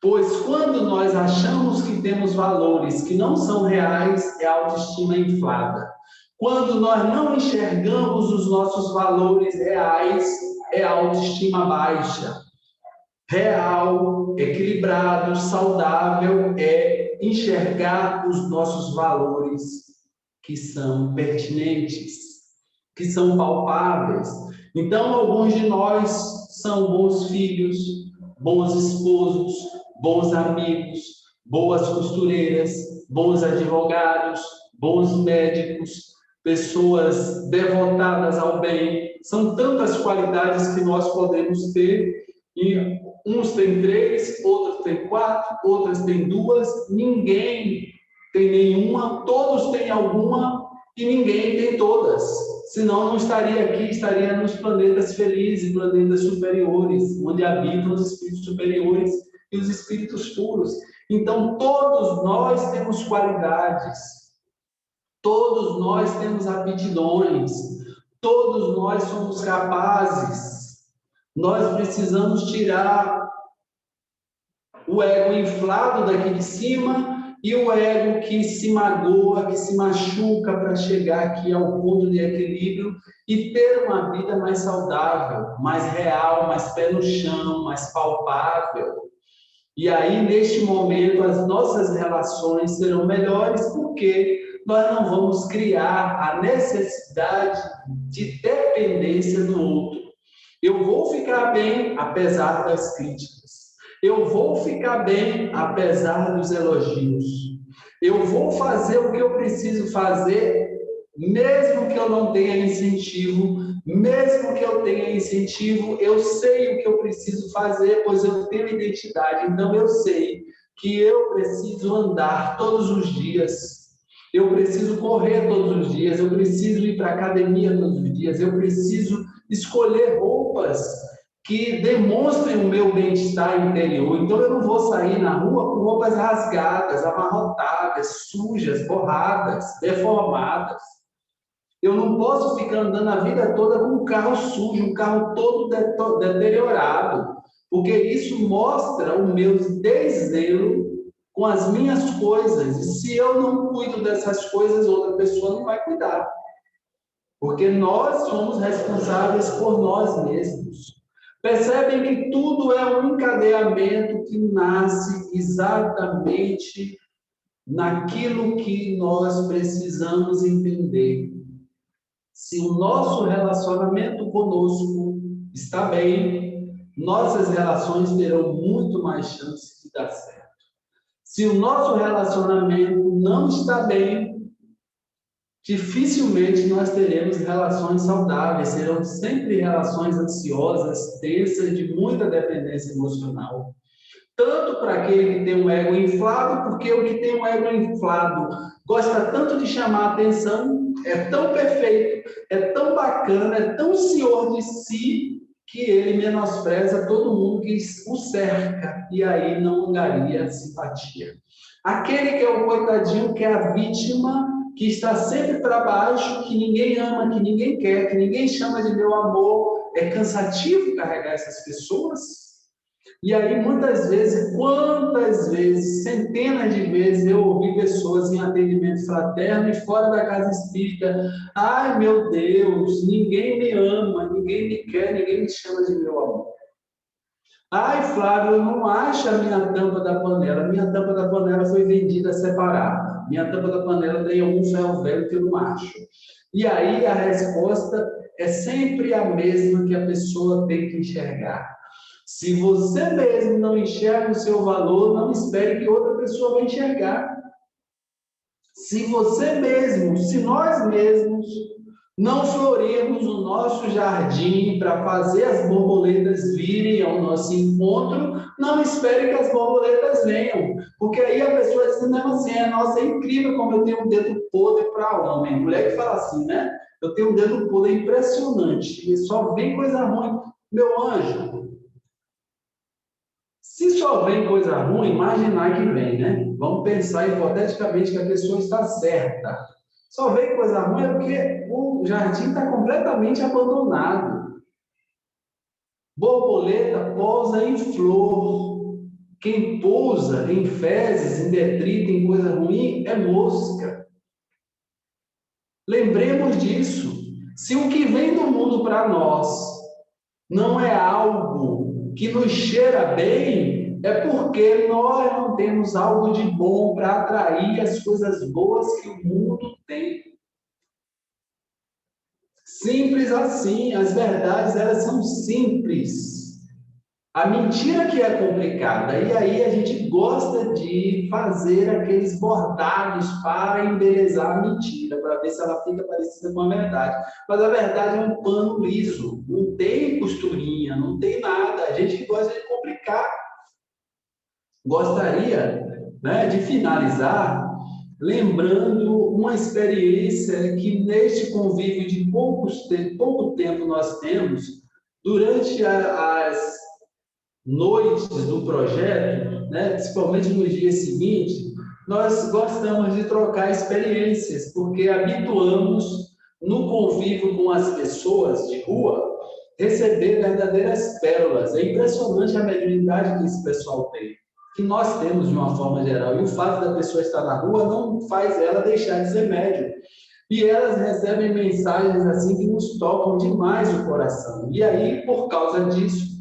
Pois quando nós achamos que temos valores que não são reais, é a autoestima inflada. Quando nós não enxergamos os nossos valores reais, é a autoestima baixa. Real, equilibrado, saudável é enxergar os nossos valores que são pertinentes, que são palpáveis. Então, alguns de nós são bons filhos, bons esposos, bons amigos, boas costureiras, bons advogados, bons médicos, pessoas devotadas ao bem. São tantas qualidades que nós podemos ter, e uns têm 3, outros têm 4, outras têm 2, ninguém tem nenhuma, todos têm alguma e ninguém tem todas. Senão não estaria aqui, estaria nos planetas felizes, planetas superiores, onde habitam os espíritos superiores e os espíritos puros. Então, todos nós temos qualidades, todos nós temos aptidões, todos nós somos capazes. Nós precisamos tirar o ego inflado daqui de cima e o ego que se magoa, que se machuca para chegar aqui ao ponto de equilíbrio e ter uma vida mais saudável, mais real, mais pé no chão, mais palpável. E aí, neste momento, as nossas relações serão melhores porque nós não vamos criar a necessidade de dependência do outro. Eu vou ficar bem apesar das críticas. Eu vou ficar bem apesar dos elogios. Eu vou fazer o que eu preciso fazer, mesmo que eu não tenha incentivo. Mesmo que eu tenha incentivo, eu sei o que eu preciso fazer, pois eu tenho identidade. Então, eu sei que eu preciso andar todos os dias. Eu preciso correr todos os dias. Eu preciso ir para a academia todos os dias. Eu preciso escolher roupas que demonstrem o meu bem-estar interior. Então, eu não vou sair na rua com roupas rasgadas, amarrotadas, sujas, borradas, deformadas. Eu não posso ficar andando a vida toda com um carro sujo, um carro todo deteriorado, porque isso mostra o meu deszelo com as minhas coisas. E se eu não cuido dessas coisas, outra pessoa não vai cuidar. Porque nós somos responsáveis por nós mesmos. Percebem que tudo é um encadeamento que nasce exatamente naquilo que nós precisamos entender. Se o nosso relacionamento conosco está bem, nossas relações terão muito mais chance de dar certo. Se o nosso relacionamento não está bem, dificilmente nós teremos relações saudáveis, serão sempre relações ansiosas, tensas, de muita dependência emocional. Tanto para aquele que tem um ego inflado, porque o que tem um ego inflado gosta tanto de chamar a atenção, é tão perfeito, é tão bacana, é tão senhor de si, que ele menospreza todo mundo que o cerca, e aí não angaria simpatia. Aquele que é o coitadinho, que é a vítima, que está sempre para baixo, que ninguém ama, que ninguém quer, que ninguém chama de meu amor, é cansativo carregar essas pessoas. E aí, muitas vezes, quantas vezes, centenas de vezes, eu ouvi pessoas em atendimento fraterno e fora da casa espírita: ai, meu Deus, ninguém me ama, ninguém me quer, ninguém me chama de meu amor. Ai, Flávio, eu não acho a minha tampa da panela. Minha tampa da panela foi vendida separada. Minha tampa da panela tem algum ferro velho que eu não acho. E aí, a resposta é sempre a mesma que a pessoa tem que enxergar. Se você mesmo não enxerga o seu valor, não espere que outra pessoa vai enxergar. Se você mesmo, se nós mesmos não florirmos o nosso jardim para fazer as borboletas virem ao nosso encontro, não espere que as borboletas venham. Porque aí a pessoa diz, não, assim, nossa, é incrível como eu tenho um dedo podre para homem. Mulher que fala assim, né? Eu tenho um dedo podre, é impressionante. E só vem coisa ruim. Meu anjo, se só vem coisa ruim, imaginar que vem, né? Vamos pensar hipoteticamente que a pessoa está certa. Só vem coisa ruim é porque o jardim está completamente abandonado. Borboleta pousa em flor. Quem pousa em fezes, em detrito, em coisa ruim, é mosca. Lembremos disso. Se o que vem do mundo para nós não é algo que nos cheira bem, é porque nós não temos algo de bom para atrair as coisas boas que o mundo tem. Simples assim, as verdades, elas são simples. A mentira que é complicada, e aí a gente gosta de fazer aqueles bordados para embelezar a mentira, para ver se ela fica parecida com a verdade. Mas a verdade é um pano liso, não tem costurinha, não tem nada. A gente gosta de complicar. Gostaria, né, de finalizar lembrando uma experiência que neste convívio de pouco tempo nós temos, durante as noites do projeto, né, principalmente nos dias seguintes, nós gostamos de trocar experiências, porque habituamos no convívio com as pessoas de rua receber verdadeiras pérolas. É impressionante a mediunidade que esse pessoal tem, que nós temos de uma forma geral. E o fato da pessoa estar na rua não faz ela deixar de ser médium. E elas recebem mensagens assim que nos tocam demais o coração. E aí, por causa disso,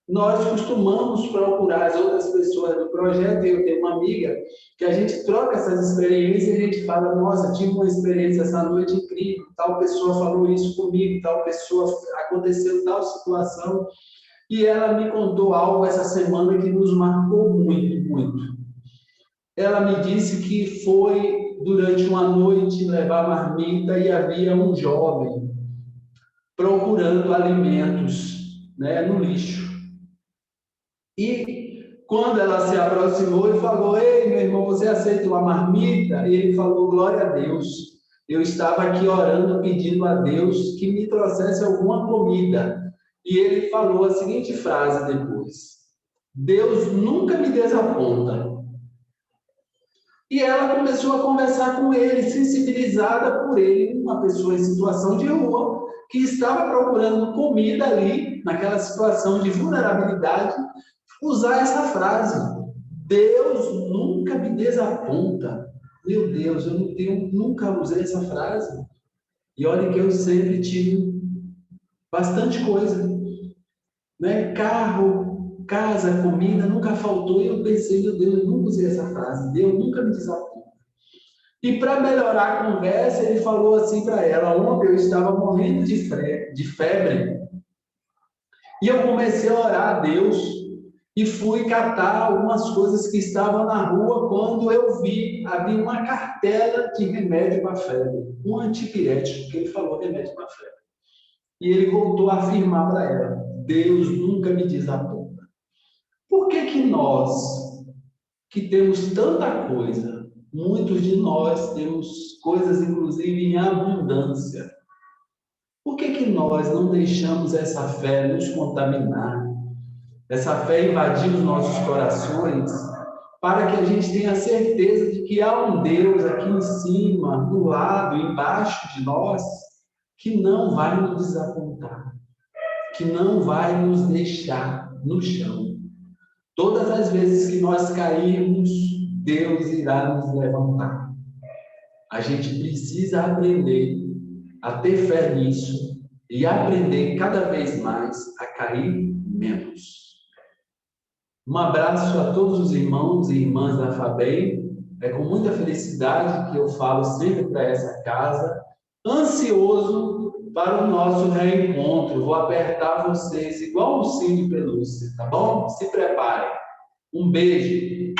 nós costumamos procurar as outras pessoas do projeto. Eu tenho uma amiga que a gente troca essas experiências e a gente fala: nossa, tive uma experiência essa noite incrível, tal pessoa falou isso comigo, tal pessoa aconteceu tal situação. E ela me contou algo essa semana que nos marcou muito, muito. Ela me disse que foi durante uma noite levar marmita e havia um jovem procurando alimentos, né, no lixo. E quando ela se aproximou e falou: ei, meu irmão, você aceita uma marmita? E ele falou: glória a Deus. Eu estava aqui orando, pedindo a Deus que me trouxesse alguma comida. E ele falou a seguinte frase depois: Deus nunca me desaponta. E ela começou a conversar com ele, sensibilizada por ele, uma pessoa em situação de rua, que estava procurando comida ali, naquela situação de vulnerabilidade, usar essa frase: Deus nunca me desaponta. Meu Deus, eu nunca usei essa frase. E olha que eu sempre tive bastante coisa, né? Carro, casa, comida, nunca faltou. E eu pensei: meu Deus, eu nunca usei essa frase. Deus nunca me desaponta. E para melhorar a conversa, ele falou assim para ela: ontem eu estava morrendo de febre. E eu comecei a orar a Deus e fui catar algumas coisas que estavam na rua. Quando eu vi, havia uma cartela de remédio para febre, um antipirético, que ele falou remédio para febre. E ele voltou a afirmar para ela: Deus nunca me desaponta. Por que nós, que temos tanta coisa, muitos de nós temos coisas, inclusive, em abundância, por que nós não deixamos essa fé nos contaminar? Essa fé invadir os nossos corações, para que a gente tenha certeza de que há um Deus aqui em cima, do lado, embaixo de nós, que não vai nos desapontar, que não vai nos deixar no chão. Todas as vezes que nós cairmos, Deus irá nos levantar. A gente precisa aprender a ter fé nisso e aprender cada vez mais a cair menos. Um abraço a todos os irmãos e irmãs da FABEM. É com muita felicidade que eu falo sempre para essa casa, ansioso para o nosso reencontro. Vou apertar vocês igual um ursinho de pelúcia, tá bom? Se preparem. Um beijo.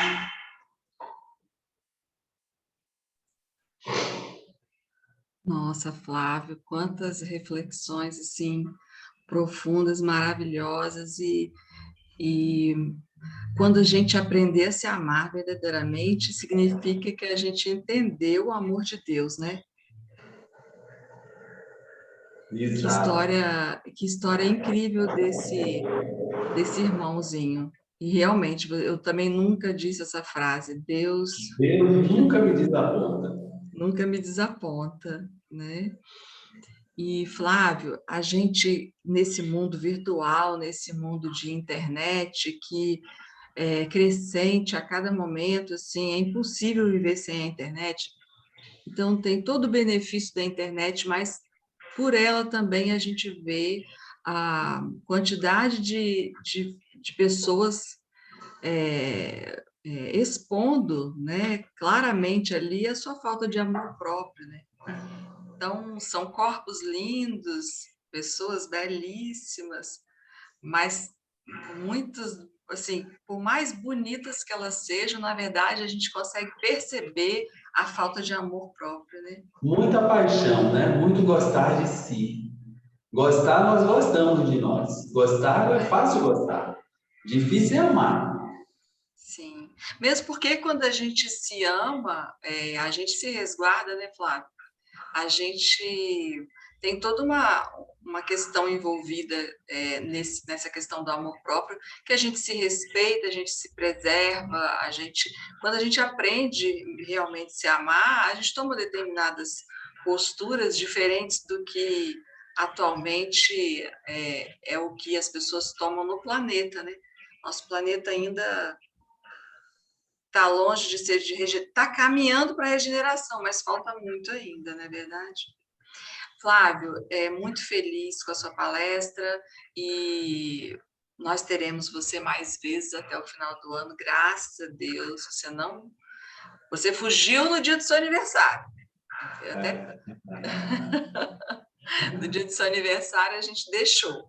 Nossa, Flávio, quantas reflexões assim profundas, maravilhosas e quando a gente aprender a se amar verdadeiramente, significa que a gente entendeu o amor de Deus, né? Exato. Que história incrível desse irmãozinho. E realmente, eu também nunca disse essa frase: Deus Deus nunca me desaponta. nunca me desaponta, né? E, Flávio, a gente, nesse mundo virtual, nesse mundo de internet, que é crescente a cada momento, assim, é impossível viver sem a internet. Então, tem todo o benefício da internet, mas por ela também a gente vê a quantidade de pessoas expondo, né, claramente ali a sua falta de amor próprio, né? Então, são corpos lindos, pessoas belíssimas, mas muitas, assim, por mais bonitas que elas sejam, na verdade, a gente consegue perceber a falta de amor próprio, né? Muita paixão, né? Muito gostar de si. Gostar, nós gostamos de nós. Gostar é fácil gostar. Difícil é amar. Sim. Mesmo porque quando a gente se ama, a gente se resguarda, né, Flávio? A gente tem toda uma questão envolvida nessa questão do amor próprio, que a gente se respeita, a gente se preserva, quando a gente aprende realmente a se amar, a gente toma determinadas posturas diferentes do que atualmente é o que as pessoas tomam no planeta, né? Nosso planeta ainda está longe de ser está caminhando para a regeneração, mas falta muito ainda, não é verdade? Flávio, muito feliz com a sua palestra e nós teremos você mais vezes até o final do ano, graças a Deus. Você fugiu no dia do seu aniversário. No dia do seu aniversário a gente deixou.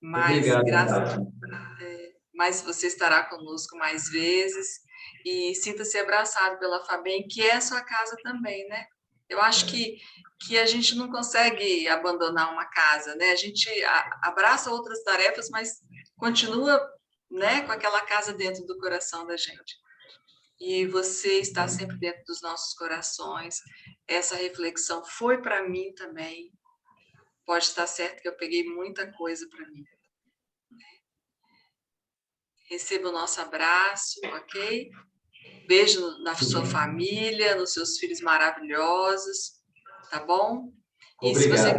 Mas Obrigado, mas você estará conosco mais vezes e sinta-se abraçado pela Fabem, que é a sua casa também, né? Eu acho que a gente não consegue abandonar uma casa, né? A gente abraça outras tarefas, mas continua, né, com aquela casa dentro do coração da gente. E você está sempre dentro dos nossos corações. Essa reflexão foi para mim também. Pode estar certo que eu peguei muita coisa para mim. Receba o nosso abraço, ok? Beijo na sua família, nos seus filhos maravilhosos, tá bom? E se você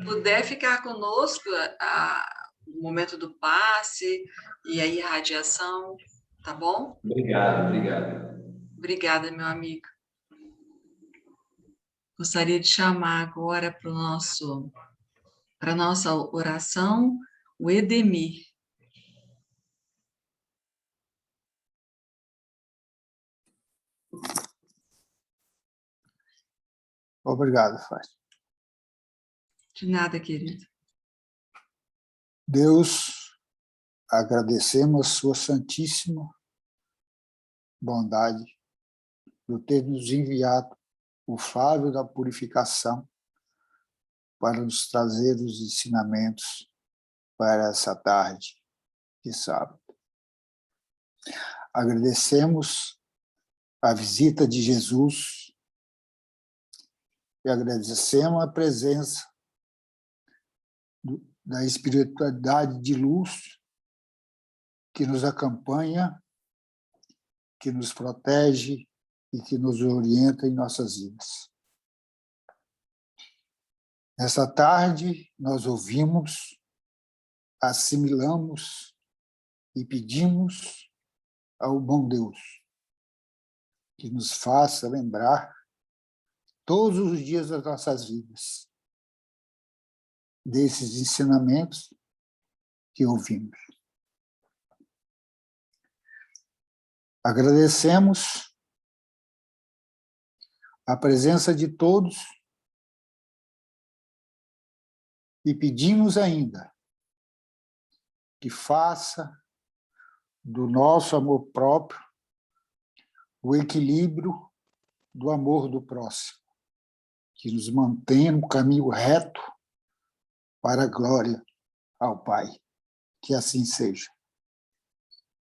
puder ficar conosco no momento do passe e a irradiação, tá bom? Obrigado. Obrigada, meu amigo. Gostaria de chamar agora para a nossa oração o Edemir. Obrigado, Fátima. De nada, querido. Deus, agradecemos a sua santíssima bondade por ter nos enviado o Flávio da Purificação para nos trazer os ensinamentos para essa tarde de sábado. Agradecemos a visita de Jesus e agradecemos a presença da espiritualidade de luz que nos acompanha, que nos protege e que nos orienta em nossas vidas. Nessa tarde, nós ouvimos, assimilamos e pedimos ao bom Deus que nos faça lembrar todos os dias das nossas vidas desses ensinamentos que ouvimos. Agradecemos a presença de todos e pedimos ainda que faça do nosso amor próprio o equilíbrio do amor do próximo, que nos mantenha no caminho reto para a glória ao Pai. Que assim seja.